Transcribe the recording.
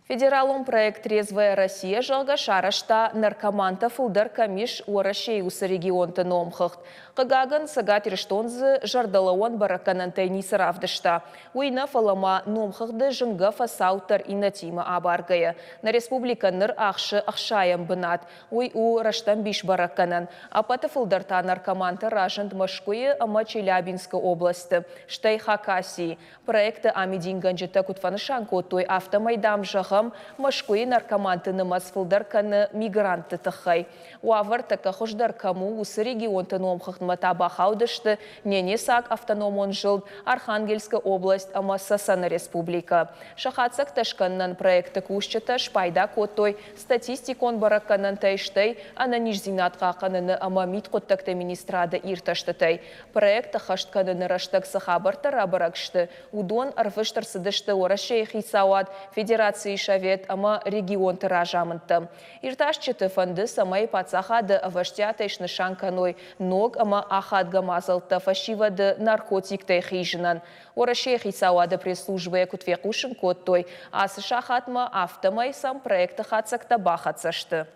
Федералум проект «Трезвая Россия» жалга шарашта наркоманта фулдар камиш уарашей усы регионты номхахт. Қыгагын сагат рештонзы жардалауан бараканантай нисаравдышта. Уйна фалама номхахды жынга фасаутар инатима абаргая. На республика ныр ақшы ақшаям бынат. Уй у раштан биш бараканан. Апаты фулдарта наркоманта ражанд машкуе ама Челябинска областы. Штай Хакасии. Проекты амидинганжита кутфанышан котой автомайдам жағам машкуи наркоманты нымаз фулдарканы мигранты тахай. Уавар така хождар кому усы регионты номхахтма табахаудышты Ненесак автономон жылд Архангельская область ама Сасана республика. Шахатсак ташканнан проекты кушчата шпайда котой статистикон бараканан тайштай ана нижзинатқа қаныны ама митқоттакты министрада ирташтытай. Проекты хаштканыны раштак сахабарта рабаракшты. Удон арвыштар сыдышты орашей хисауат Федерации шавет ама регион тыражамынты. Ирташчыты фанды самай пацахады аваштятайшны шанканой ног ама ахад гамазалты фашивады наркотиктай хижинан. Орашей хисауады пресс-службы кутвекушын коттой. Асы шахатма автомай сам проекты хатсакта бахатсашты.